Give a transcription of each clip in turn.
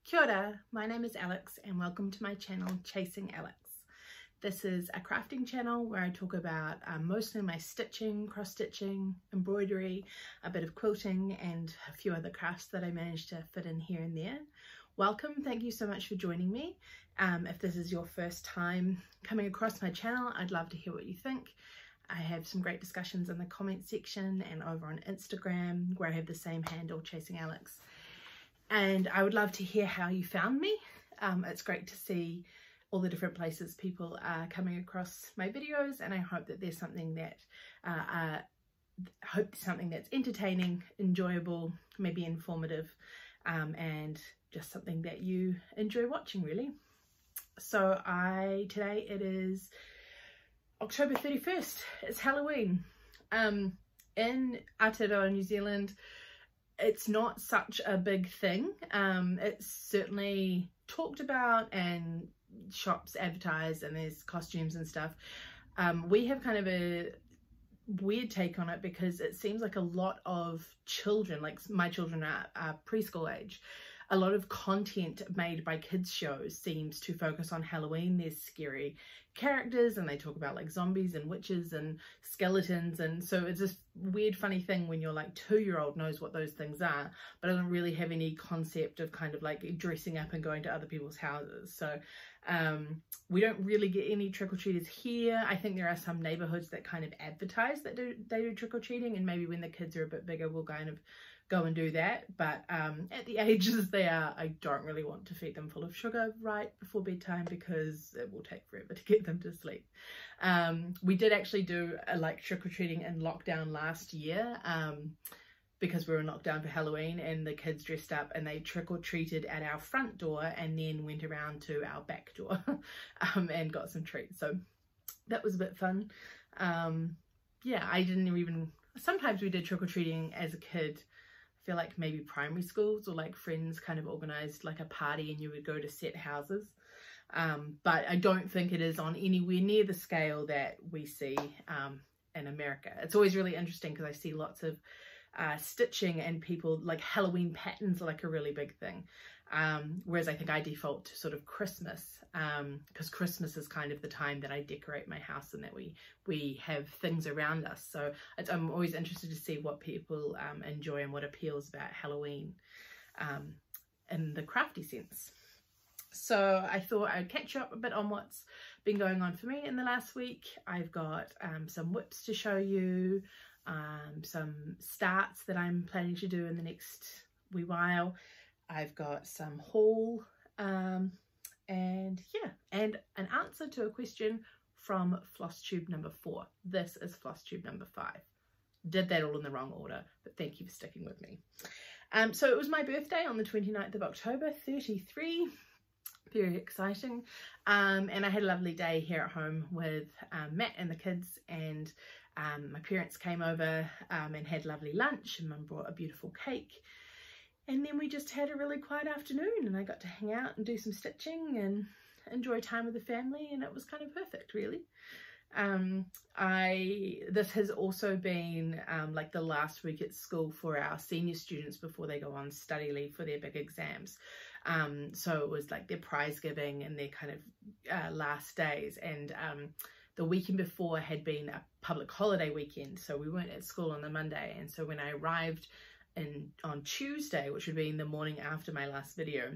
Kia ora, my name is Alex and welcome to my channel Chasing Alex. This is a crafting channel where I talk about mostly my stitching, cross-stitching, embroidery, a bit of quilting and a few other crafts that I managed to fit in here and there. Welcome, thank you so much for joining me. If this is your first time coming across my channel, I'd love to hear what you think. I have some great discussions in the comment section and over on Instagram where I have the same handle, Chasing Alex. And I would love to hear how you found me. It's great to see all the different places people are coming across my videos, and I hope that there's something that that's entertaining, enjoyable, maybe informative, and just something that you enjoy watching really. So today it is October 31st, it's Halloween. In Aotearoa, New Zealand, it's not such a big thing. It's certainly talked about and shops advertise and there's costumes and stuff. We have kind of a weird take on it because it seems like a lot of children, like my children are preschool age, a lot of content made by kids shows seems to focus on Halloween. There's scary characters and they talk about like zombies and witches and skeletons, and so it's this weird funny thing when you're like 2-year-old knows what those things are but doesn't really have any concept of kind of like dressing up and going to other people's houses. So we don't really get any trick-or-treaters here. I think there are some neighborhoods that kind of advertise that they do trick-or-treating, and maybe when the kids are a bit bigger we'll kind of go and do that, but at the ages they are, I don't really want to feed them full of sugar right before bedtime because it will take forever to get them to sleep. We did actually do like trick-or-treating in lockdown last year because we were in lockdown for Halloween, and the kids dressed up and they trick-or-treated at our front door and then went around to our back door and got some treats, so that was a bit fun. Yeah, I didn't even, sometimes we did trick-or-treating as a kid. I feel like maybe primary schools or like friends kind of organized like a party and you would go to set houses, but I don't think it is on anywhere near the scale that we see in America. It's always really interesting because I see lots of stitching and people like Halloween patterns are like a really big thing, whereas I think I default to sort of Christmas because Christmas is kind of the time that I decorate my house and that we have things around us. So I'm always interested to see what people enjoy and what appeals about Halloween in the crafty sense. So I thought I'd catch up a bit on what's been going on for me in the last week. I've got some whips to show you, some starts that I'm planning to do in the next wee while. I've got some haul and yeah, and an answer to a question from FLOSSTUBE number 4. This is FLOSSTUBE number 5. Did that all in the wrong order, but thank you for sticking with me. So it was my birthday on the 29th of October, 33. Very exciting, and I had a lovely day here at home with Matt and the kids, and my parents came over and had lovely lunch, and Mum brought a beautiful cake, and then we just had a really quiet afternoon and I got to hang out and do some stitching and enjoy time with the family, and it was kind of perfect really. This has also been like the last week at school for our senior students before they go on study leave for their big exams. So it was like their prize giving and their kind of last days, and the weekend before had been a public holiday weekend, so we weren't at school on the Monday, and so when I arrived on Tuesday, which would be in the morning after my last video,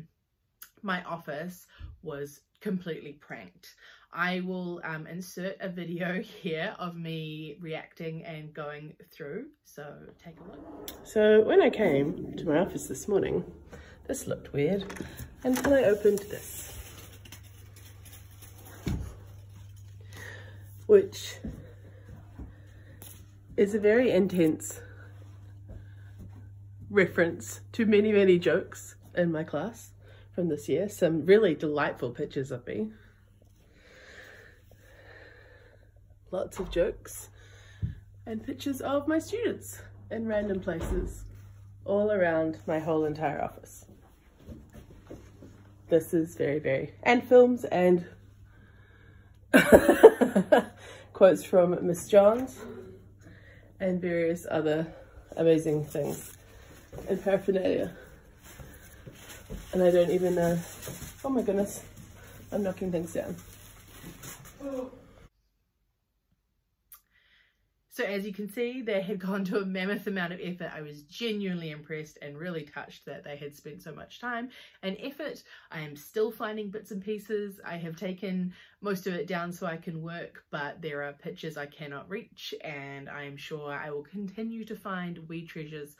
my office was completely pranked. I will insert a video here of me reacting and going through, so take a look. So when I came to my office this morning, this looked weird until I opened this, which is a very intense reference to many, many jokes in my class from this year. Some really delightful pictures of me. Lots of jokes and pictures of my students in random places all around my whole entire office. This is very, very, and films and quotes from Miss Johns and various other amazing things and paraphernalia. and I don't even know. Oh my goodness, I'm knocking things down. So as you can see, they had gone to a mammoth amount of effort. I was genuinely impressed and really touched that they had spent so much time and effort. I am still finding bits and pieces. I have taken most of it down so I can work, but there are pictures I cannot reach, and I am sure I will continue to find wee treasures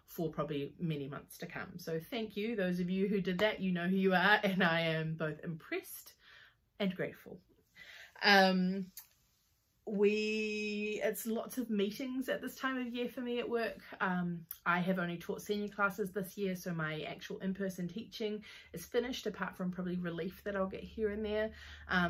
for probably many months to come. So thank you, those of you who did that. You know who you are, and I am both impressed and grateful. It's lots of meetings at this time of year for me at work. I have only taught senior classes this year, so my actual in-person teaching is finished, apart from probably relief that I'll get here and there.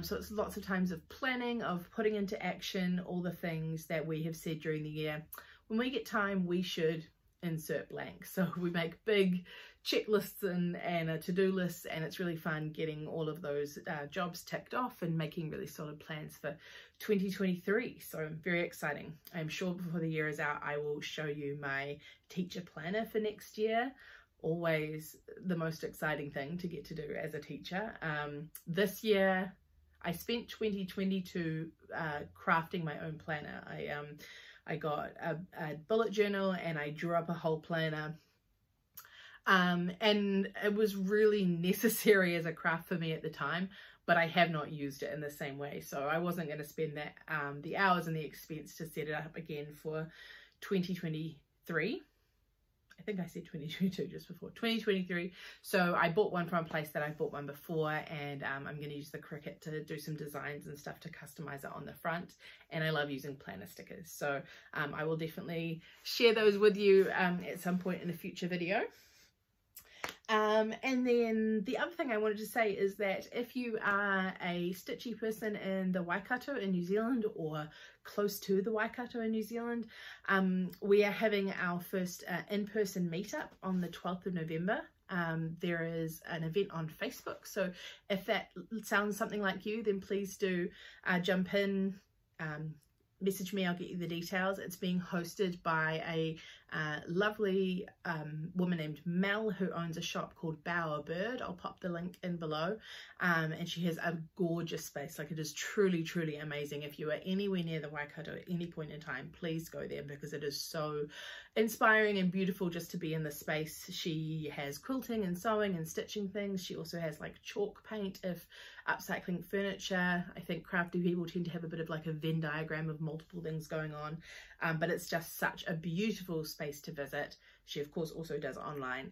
So it's lots of times of planning, of putting into action all the things that we have said during the year. When we get time, we should insert blank. So we make big checklists and a to-do list, and it's really fun getting all of those jobs ticked off and making really solid plans for 2023. So very exciting. I'm sure before the year is out, I will show you my teacher planner for next year. Always the most exciting thing to get to do as a teacher. This year I spent 2022 crafting my own planner. I got a bullet journal and I drew up a whole planner. And it was really necessary as a craft for me at the time, but I have not used it in the same way. So I wasn't going to spend that the hours and the expense to set it up again for 2023. I think I said 2022 just before, 2023. So I bought one from a place that I've bought one before, and I'm going to use the Cricut to do some designs and stuff to customize it on the front. And I love using planner stickers. So I will definitely share those with you at some point in a future video. And then the other thing I wanted to say is that if you are a stitchy person in the Waikato in New Zealand, or close to the Waikato in New Zealand, we are having our first in-person meetup on the 12th of November. There is an event on Facebook, so if that sounds something like you, then please do jump in, message me, I'll get you the details. It's being hosted by a lovely woman named Mel, who owns a shop called Bowerbird. I'll pop the link in below. And she has a gorgeous space. Like, it is truly, truly amazing. If you are anywhere near the Waikato at any point in time, please go there, because it is so inspiring and beautiful just to be in the space. She has quilting and sewing and stitching things. She also has like chalk paint, if upcycling furniture. I think crafty people tend to have a bit of like a Venn diagram of multiple things going on, but it's just such a beautiful space to visit. She of course also does online,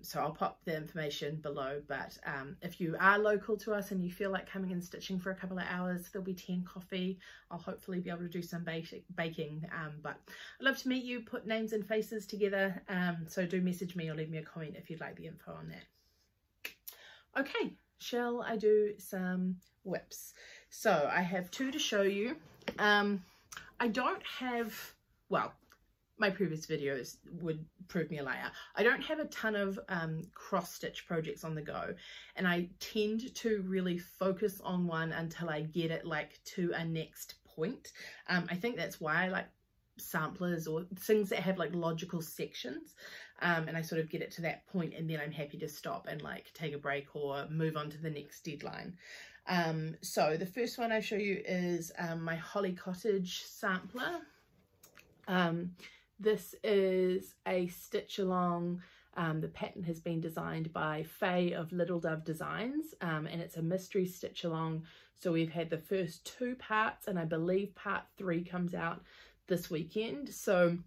so I'll pop the information below. But if you are local to us and you feel like coming and stitching for a couple of hours, there'll be tea and coffee. I'll hopefully be able to do some baking, but I'd love to meet you, put names and faces together. So do message me or leave me a comment if you'd like the info on that. Okay, shall I do some whips? So I have two to show you. I don't have, well, my previous videos would prove me a liar. I don't have a ton of cross stitch projects on the go, and I tend to really focus on one until I get it like to a next point. I think that's why I like samplers or things that have like logical sections, and I sort of get it to that point, and then I'm happy to stop and like take a break or move on to the next deadline. So the first one I show you is my Holly Cottage sampler. This is a stitch along. The pattern has been designed by Faye of Little Dove Designs, and it's a mystery stitch along. So we've had the first two parts, and I believe part 3 comes out this weekend. So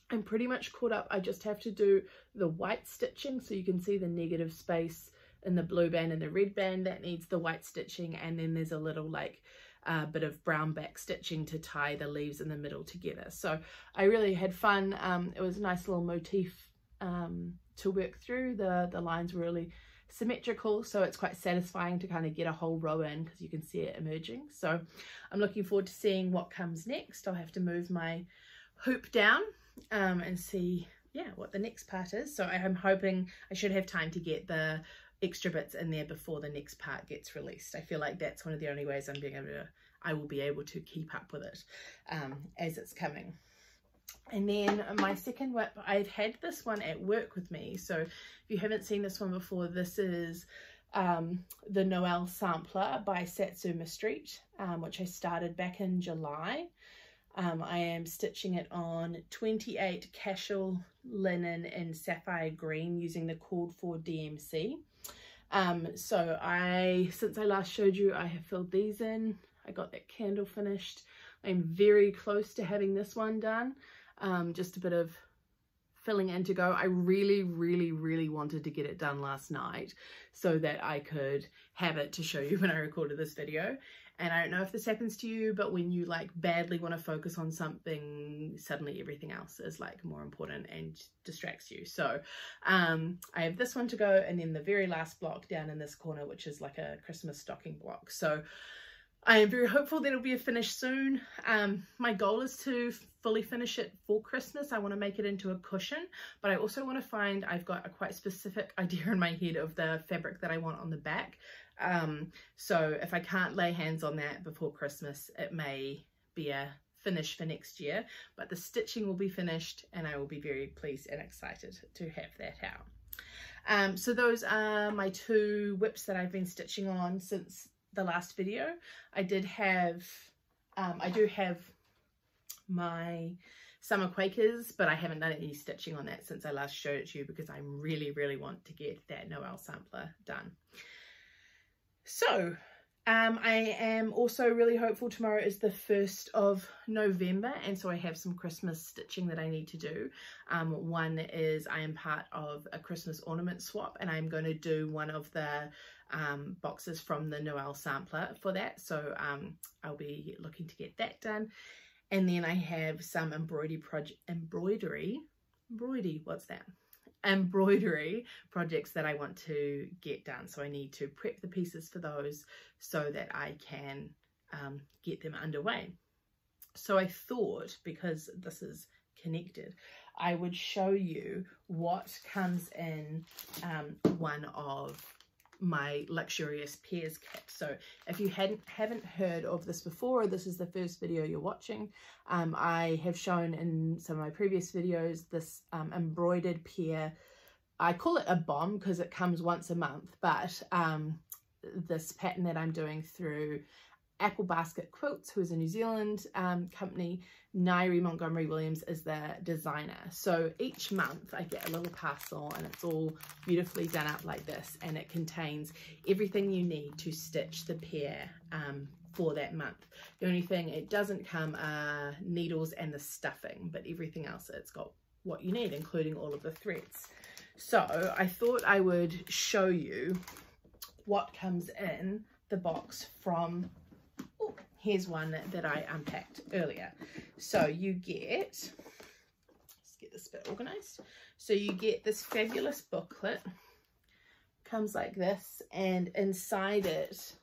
I'm pretty much caught up. I just have to do the white stitching, so you can see the negative space in the blue band and the red band that needs the white stitching, and then there's a little like bit of brown back stitching to tie the leaves in the middle together. So I really had fun. It was a nice little motif to work through. The lines were really symmetrical, so it's quite satisfying to kind of get a whole row in, because you can see it emerging. So I'm looking forward to seeing what comes next. I'll have to move my hoop down and see, yeah, what the next part is. So I'm hoping I should have time to get the extra bits in there before the next part gets released. I feel like that's one of the only ways I will be able to keep up with it as it's coming. And then my second whip, I've had this one at work with me. So if you haven't seen this one before, this is the Noel Sampler by Satsuma Street, which I started back in July. I am stitching it on 28 casual linen in sapphire green using the called for DMC. So since I last showed you, I have filled these in. I got that candle finished. I'm very close to having this one done. Just a bit of filling in to go. I really wanted to get it done last night so that I could have it to show you when I recorded this video. And I don't know if this happens to you, but when you like badly want to focus on something, suddenly everything else is like more important and distracts you. So I have this one to go, and then the very last block down in this corner, which is like a Christmas stocking block. So I am very hopeful that it'll be finished soon. My goal is to fully finish it for Christmas. I want to make it into a cushion, but I also want to find, I've got a quite specific idea in my head of the fabric that I want on the back. So if I can't lay hands on that before Christmas, it may be a finish for next year, but the stitching will be finished and I will be very pleased and excited to have that out. So those are my two whips that I've been stitching on since the last video. I do have my summer Quakers, but I haven't done any stitching on that since I last showed it to you because I really want to get that Noel Sampler done. So I am also really hopeful. Tomorrow is the 1st of November, and so I have some Christmas stitching that I need to do. One is I am part of a Christmas ornament swap, and I'm going to do one of the boxes from the Noel Sampler for that. So I'll be looking to get that done. And then I have some embroidery projects that I want to get done. So I need to prep the pieces for those so that I can get them underway. So I thought, because this is connected, I would show you what comes in one of my luxurious pairs kit. So if you haven't heard of this before, or this is the first video you're watching, I have shown in some of my previous videos this embroidered pair. I call it a bomb because it comes once a month, but this pattern that I'm doing through Apple Basket Quilts, who is a New Zealand company. Nairi Montgomery Williams is the designer. So each month I get a little parcel and it's all beautifully done up like this, and it contains everything you need to stitch the pair for that month. The only thing it doesn't come are needles and the stuffing, but everything else it's got what you need, including all of the threads. So I thought I would show you what comes in the box from, here's one that I unpacked earlier. So you get, let's get this bit organized. So you get this fabulous booklet, comes like this, and inside it,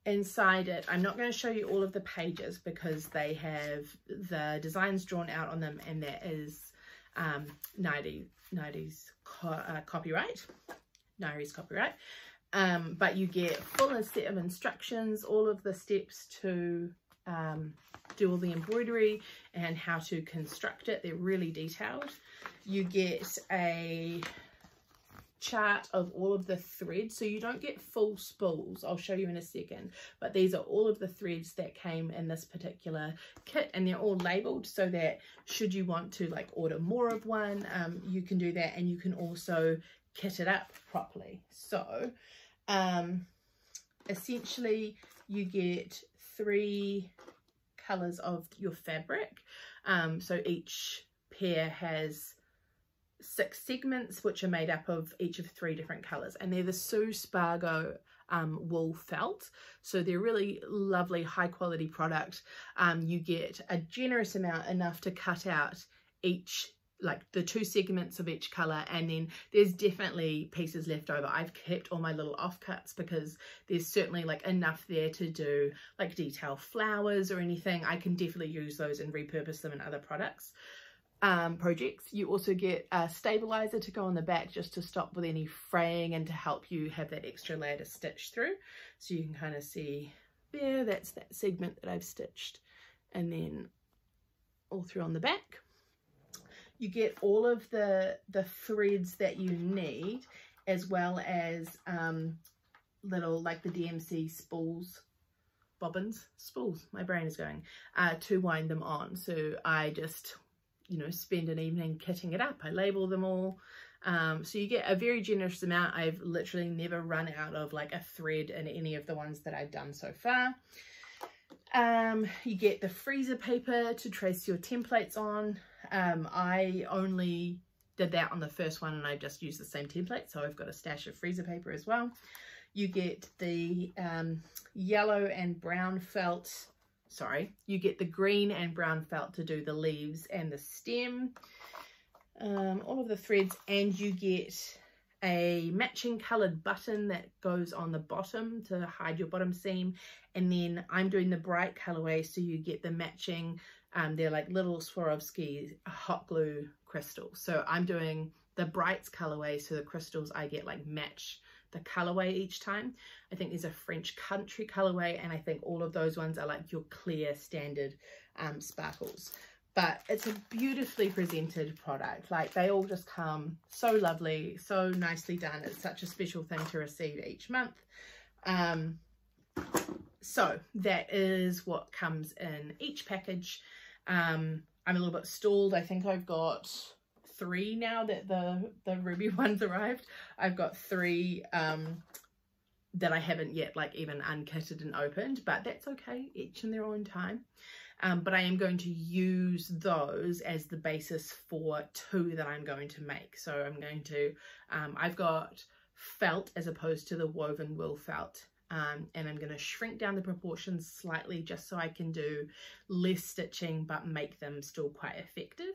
I'm not going to show you all of the pages because they have the designs drawn out on them, and that is Nairi's copyright. But you get full set of instructions, all of the steps to do all the embroidery and how to construct it. They're really detailed. You get a chart of all of the threads, so you don't get full spools. I'll show you in a second, but these are all of the threads that came in this particular kit, and they're all labeled so that should you want to like order more of one, you can do that, and you can also kit it up properly. So essentially you get 3 colors of your fabric. So each pair has 6 segments which are made up of each of 3 different colors, and they're the Sue Spargo wool felt. So they're really lovely, high quality product. You get a generous amount, enough to cut out each, like the 2 segments of each color, and then there's definitely pieces left over. I've kept all my little offcuts because there's certainly like enough there to do like detail flowers or anything. I can definitely use those and repurpose them in other projects. You also get a stabilizer to go on the back just to stop with any fraying and to help you have that extra layer to stitch through. So you can kind of see there, that's that segment that I've stitched, and then all through on the back. You get all of the threads that you need, as well as little, like the DMC spools, bobbins, spools, my brain is going, to wind them on. So I just, you know, spend an evening kitting it up. I label them all. So you get a very generous amount. I've literally never run out of like a thread in any of the ones that I've done so far. You get the freezer paper to trace your templates on. I only did that on the first one and I just used the same template, so I've got a stash of freezer paper as well. You get the yellow and brown felt, you get the green and brown felt to do the leaves and the stem, all of the threads, and you get a matching coloured button that goes on the bottom to hide your bottom seam. And then I'm doing the bright colourway, so you get the matching, they're like little Swarovski hot glue crystals. So I'm doing the brights colourway, so the crystals I get like match the colourway each time. I think there's a French country colourway, and I think all of those ones are like your clear standard sparkles. But it's a beautifully presented product. Like, they all just come so lovely, so nicely done. It's such a special thing to receive each month. So that is what comes in each package. I'm a little bit stalled. I think I've got 3 now that the ruby ones arrived. I've got 3 that I haven't yet like even unkitted and opened, but that's okay, each in their own time. But I am going to use those as the basis for 2 that I'm going to make. So I'm going to, I've got felt as opposed to the woven wool felt. And I'm going to shrink down the proportions slightly just so I can do less stitching but make them still quite effective.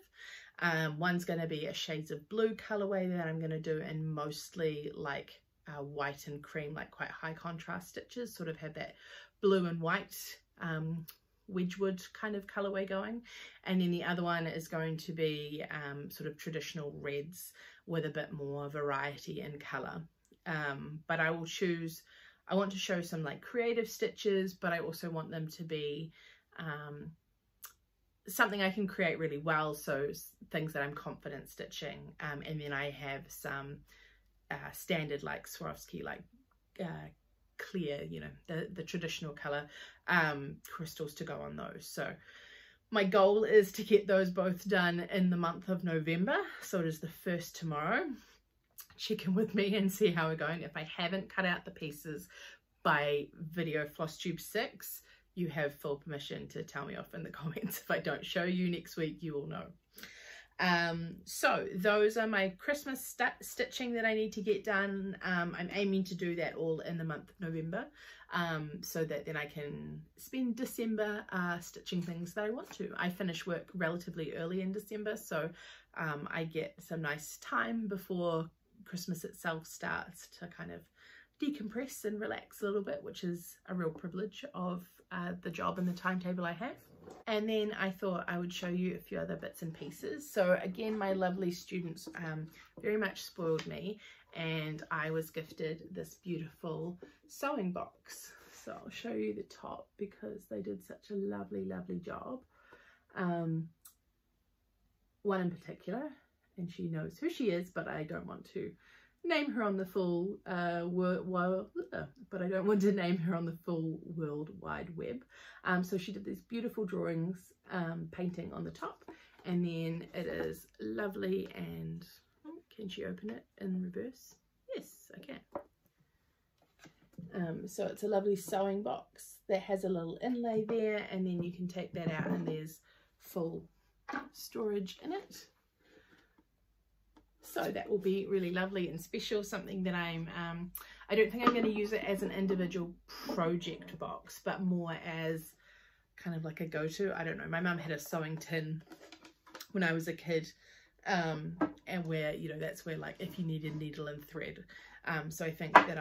One's going to be a shades of blue colorway that I'm going to do in mostly like white and cream, like quite high contrast stitches, sort of have that blue and white Wedgwood kind of colorway going. And then the other one is going to be sort of traditional reds with a bit more variety in color. But I will choose, I want to show some like creative stitches, but I also want them to be something I can create really well, so things that I'm confident stitching. And then I have some standard like Swarovski, like clear, you know, the traditional color crystals to go on those. So my goal is to get those both done in the month of November. So it is the 1st tomorrow. Check in with me and see how we're going. If I haven't cut out the pieces by video FLOSSTUBE 6, you have full permission to tell me off in the comments. If I don't show you next week, you will know. So those are my Christmas stitching that I need to get done. I'm aiming to do that all in the month of November, so that then I can spend December stitching things that I want to. I finish work relatively early in December, so I get some nice time before Christmas itself starts to kind of decompress and relax a little bit, which is a real privilege of the job and the timetable I have. And then I thought I would show you a few other bits and pieces. So again, my lovely students very much spoiled me, and I was gifted this beautiful sewing box. So I'll show you the top because they did such a lovely, lovely job. One in particular, and she knows who she is, but I don't want to name her on the full World Wide Web. So she did these beautiful drawings, painting on the top, and then it is lovely. And can she open it in reverse? Yes, I can. So it's a lovely sewing box that has a little inlay there, and then you can take that out and there's full storage in it. So that will be really lovely and special, something that I don't think I'm going to use it as an individual project box, but more as kind of like a go-to. I don't know, my mum had a sewing tin when I was a kid, and where, you know, that's where like if you needed needle and thread. So I think that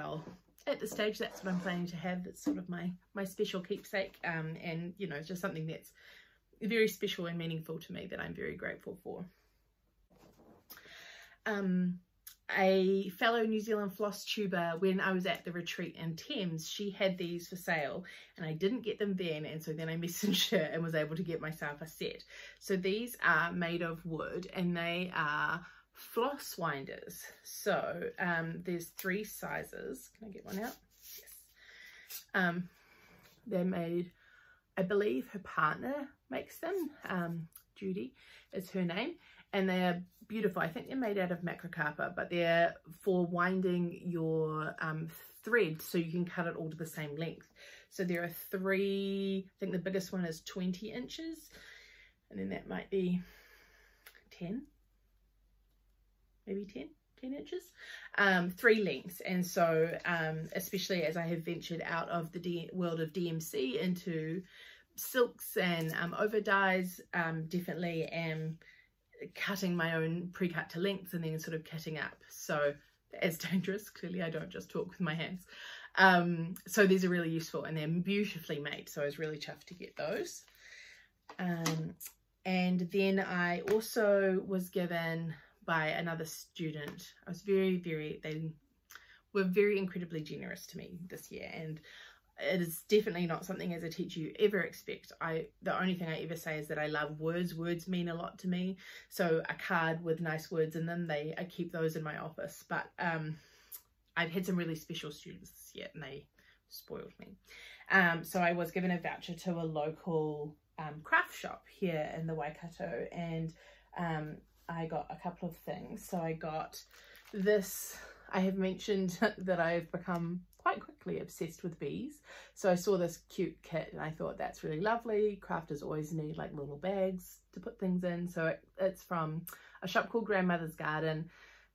at this stage, that's what I'm planning to have. That's sort of my special keepsake, and you know, it's just something that's very special and meaningful to me that I'm very grateful for. a fellow New Zealand floss tuber, when I was at the retreat in Thames, she had these for sale and I didn't get them then, and so then I messaged her and was able to get myself a set. So these are made of wood and they are floss winders. So there's 3 sizes. Can I get one out? Yes. They're made, I believe her partner makes them, Judy is her name, and they are beautiful. I think they're made out of macrocarpa, but they're for winding your thread so you can cut it all to the same length. So there are 3, I think the biggest one is 20 inches, and then that might be 10, maybe 10 inches, 3 lengths. And so especially as I have ventured out of the world of DMC into silks and over dyes, definitely am cutting my own pre-cut to lengths and then sort of cutting up. So it's dangerous. Clearly I don't just talk with my hands. So these are really useful and they're beautifully made, so I was really chuffed to get those. And then I also was given by another student, I was they were very incredibly generous to me this year, and it is definitely not something as a teacher you ever expect. The only thing I ever say is that I love words. Words mean a lot to me. So a card with nice words in them, I keep those in my office. But I've had some really special students this year and they spoiled me. So I was given a voucher to a local craft shop here in the Waikato, and I got a couple of things. So I got this. I have mentioned that I've become quite quickly obsessed with bees. So I saw this cute kit and I thought that's really lovely. Crafters always need like little bags to put things in. So it's from a shop called Grandmother's Garden.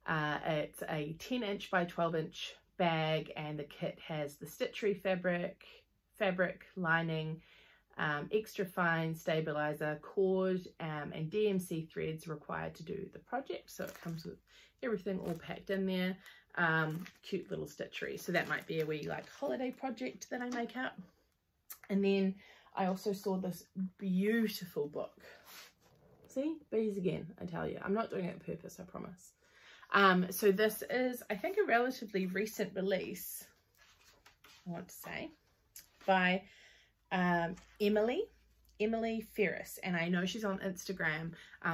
It's a 10-inch by 12-inch bag, and the kit has the stitchery fabric lining, extra fine stabilizer, cord, and DMC threads required to do the project. So it comes with everything all packed in there. Cute little stitchery. So that might be a wee like holiday project that I make up. And then I also saw this beautiful book. See, bees again, I tell you. I'm not doing it on purpose, I promise. So this is, I think, a relatively recent release, I want to say, by Emily Ferris, and I know she's on Instagram,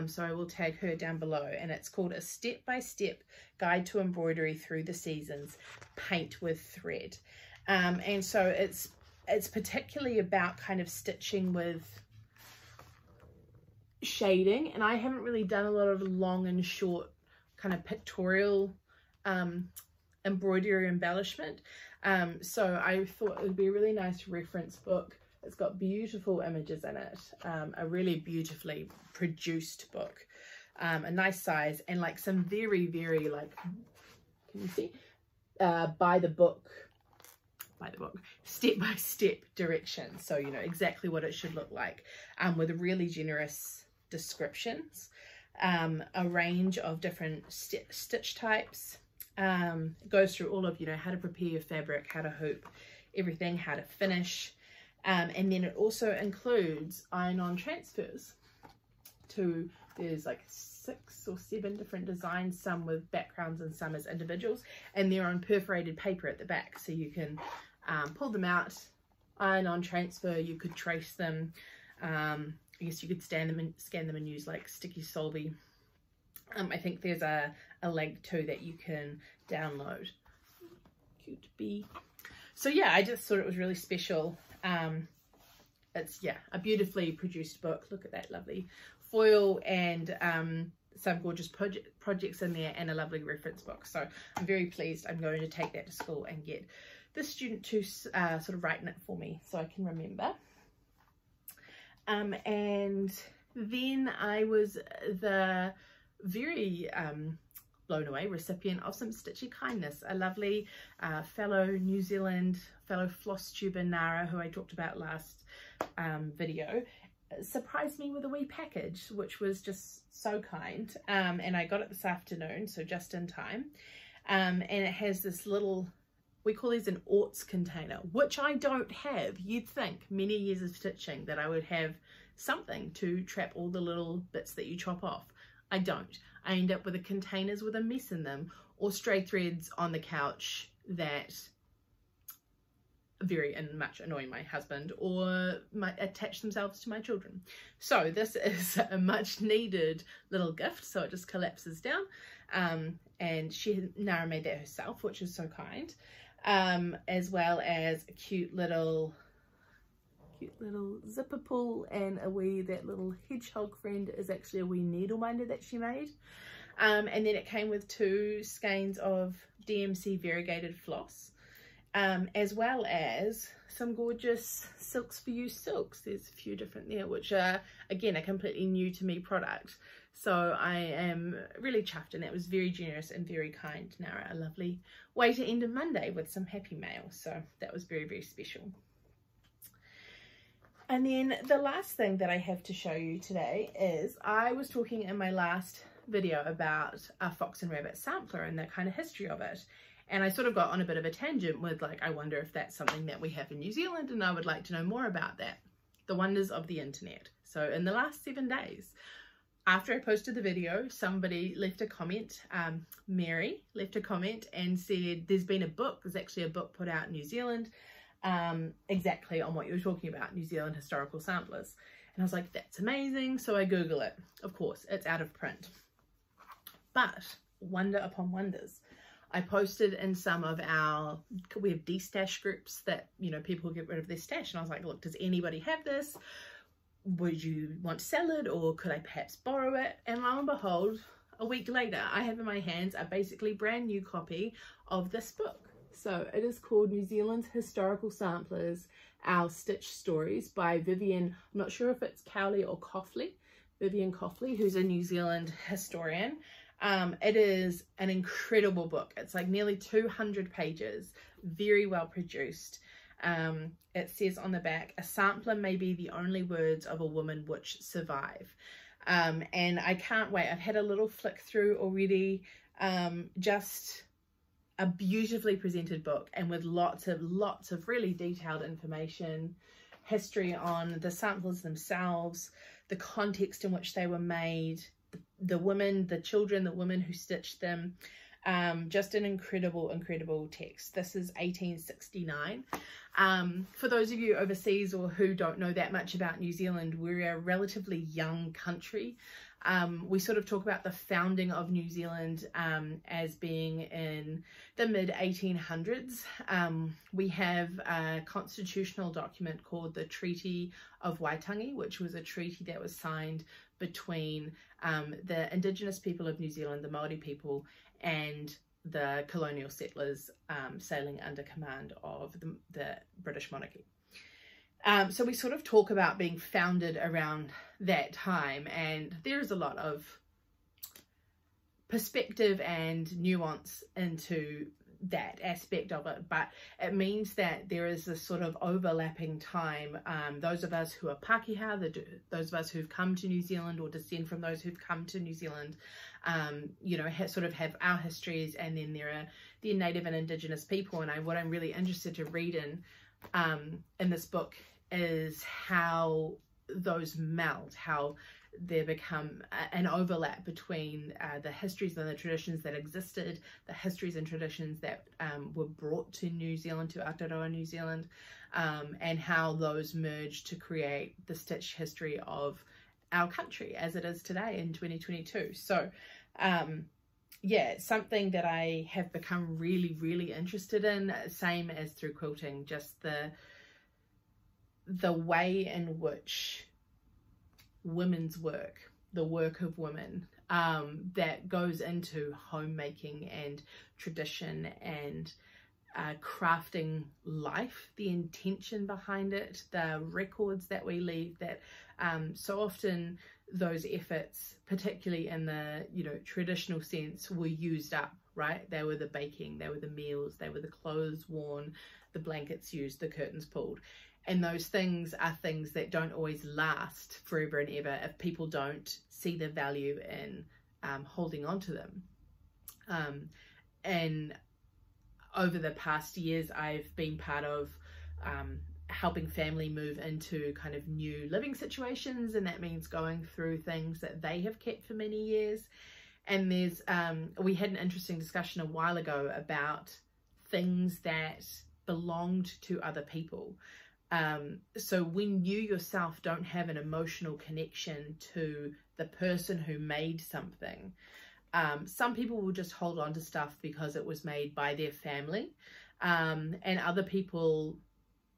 so I will tag her down below, and it's called A Step-by-Step Guide to Embroidery Through the Seasons, Paint with Thread. And so it's particularly about kind of stitching with shading, and I haven't really done a lot of long and short kind of pictorial embroidery embellishment, so I thought it would be a really nice reference book. It's got beautiful images in it, a really beautifully produced book, a nice size, and like some very like, can you see, by the book step-by-step directions, so you know exactly what it should look like, with really generous descriptions, a range of different stitch types. It goes through all of, you know, how to prepare your fabric, how to hoop everything, how to finish. And then it also includes iron-on transfers there's like 6 or 7 different designs, some with backgrounds and some as individuals, and they're on perforated paper at the back, so you can pull them out, iron-on transfer, you could trace them, I guess you could scan them and use like sticky solvay. I think there's a link too that you can download. Cute bee. So yeah, I just thought it was really special. It's, yeah, a beautifully produced book. Look at that lovely foil, and some gorgeous projects in there, and a lovely reference book. So I'm very pleased. I'm going to take that to school and get the student to sort of write in it for me so I can remember. And then I was the very blown away recipient of some stitchy kindness. A lovely fellow New Zealand, fellow floss tuber, Nara, who I talked about last video, surprised me with a wee package, which was just so kind. And I got it this afternoon, so just in time. And it has this little, we call these an orts container, which I don't have. You'd think many years of stitching that I would have something to trap all the little bits that you chop off. I don't. I end up with the containers with a mess in them, or stray threads on the couch that very much annoy my husband or might attach themselves to my children. So this is a much needed little gift. So it just collapses down, and Nara made that herself, which is so kind, as well as a cute little zipper pull, and that little hedgehog friend is actually a wee needle minder that she made. And then it came with 2 skeins of DMC variegated floss, as well as some gorgeous Silks for You silks. There's a few different there, which are, again, a completely new to me product. So I am really chuffed, and that was very generous and very kind, Nara. A lovely way to end a Monday with some happy mail. So that was very, very special. And then the last thing that I have to show you today is, I was talking in my last video about a fox and rabbit sampler and the kind of history of it. And I sort of got on a bit of a tangent with, like, I wonder if that's something that we have in New Zealand, and I would like to know more about that. The wonders of the internet. So in the last 7 days, after I posted the video, somebody left a comment, Mary left a comment and said, there's been a book, there's actually a book put out in New Zealand, exactly on what you were talking about, New Zealand historical samplers. And I was like, that's amazing. So I Google it. Of course, it's out of print. But wonder upon wonders, I posted in some of we have de-stash groups that, you know, people get rid of their stash. And I was like, look, does anybody have this? Would you want to sell it, or could I perhaps borrow it? And lo and behold, a week later, I have in my hands a basically brand new copy of this book. So it is called New Zealand's Historical Samplers, Our Stitch Stories by Vivian, I'm not sure if it's Cowley or Coughley, Vivian Coughley, who's a New Zealand historian. It is an incredible book. It's like nearly 200 pages, very well produced. It says on the back, a sampler may be the only words of a woman which survive. And I can't wait. I've had a little flick through already. Just a beautifully presented book, and with lots of really detailed information, history on the samplers themselves, the context in which they were made, the women, the children, the women who stitched them. Just an incredible text. This is 1869. For those of you overseas or who don't know that much about New Zealand, we're a relatively young country. We sort of talk about the founding of New Zealand as being in the mid-1800s. We have a constitutional document called the Treaty of Waitangi, which was a treaty that was signed between the Indigenous people of New Zealand, the Māori people, and the colonial settlers sailing under command of the British monarchy. So we sort of talk about being founded around that time, and there is a lot of perspective and nuance into that aspect of it, but it means that there is this sort of overlapping time. Those of us who are Pākehā, those of us who've come to New Zealand or descend from those who've come to New Zealand, you know, sort of have our histories, and then there are the native and indigenous people. And what I'm really interested to read in this book is how those meld, how there become an overlap between the histories and the traditions that existed, the histories and traditions that were brought to New Zealand, to Aotearoa New Zealand, and how those merged to create the stitch history of our country as it is today in 2022. So yeah, it's something that I have become really interested in, same as through quilting, just the way in which women's work, the work of women, that goes into homemaking and tradition and crafting life, the intention behind it, the records that we leave, that so often those efforts, particularly in the, you know, traditional sense, were used up, right? They were the baking, they were the meals, they were the clothes worn, the blankets used, the curtains pulled. And those things are things that don't always last forever and ever if people don't see the value in holding on to them. And over the past years, I've been part of helping family move into kind of new living situations, and that means going through things that they have kept for many years. And there's we had an interesting discussion a while ago about things that belonged to other people. So when you yourself don't have an emotional connection to the person who made something, some people will just hold on to stuff because it was made by their family, and other people,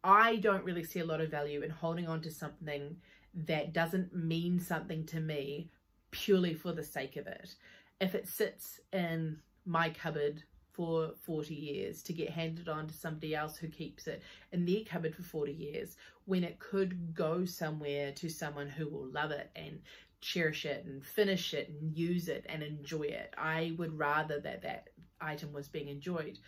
I don't really see a lot of value in holding on to something that doesn't mean something to me purely for the sake of it. If it sits in my cupboard for 40 years to get handed on to somebody else who keeps it in their cupboard for 40 years, when it could go somewhere to someone who will love it and cherish it and finish it and use it and enjoy it, I would rather that that item was being enjoyed.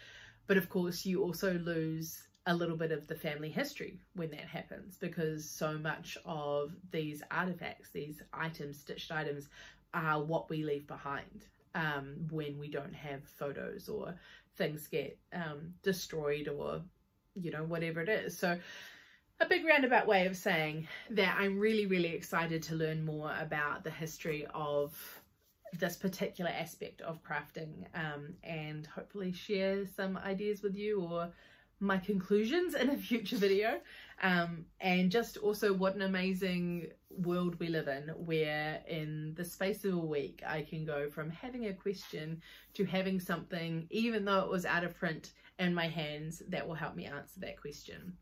But of course, you also lose a little bit of the family history when that happens, because so much of these artifacts, these items, stitched items, are what we leave behind when we don't have photos or things get destroyed, or you know, whatever it is. So a big roundabout way of saying that I'm really excited to learn more about the history of this particular aspect of crafting, and hopefully share some ideas with you or my conclusions in a future video, and just also what an amazing world we live in, where in the space of a week I can go from having a question to having something, even though it was out of print, in my hands that will help me answer that question.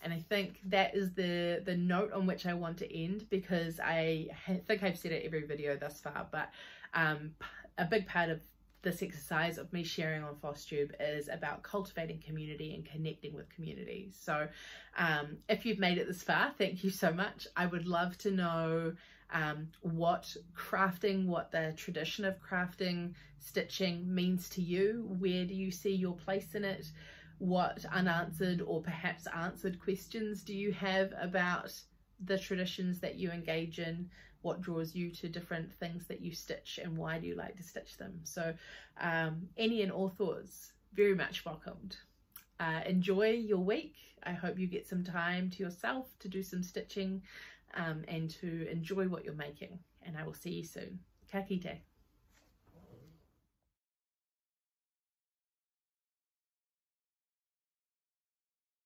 And I think that is the note on which I want to end, because I think I've said it every video thus far, but a big part of this exercise of me sharing on FLOSSTUBE is about cultivating community and connecting with communities. So if you've made it this far, thank you so much. I would love to know what crafting, what the tradition of crafting, stitching means to you. Where do you see your place in it? What unanswered or perhaps answered questions do you have about the traditions that you engage in? What draws you to different things that you stitch, and why do you like to stitch them? So any and all thoughts very much welcomed. Enjoy your week. I hope you get some time to yourself to do some stitching and to enjoy what you're making, and I will see you soon. Ka kite.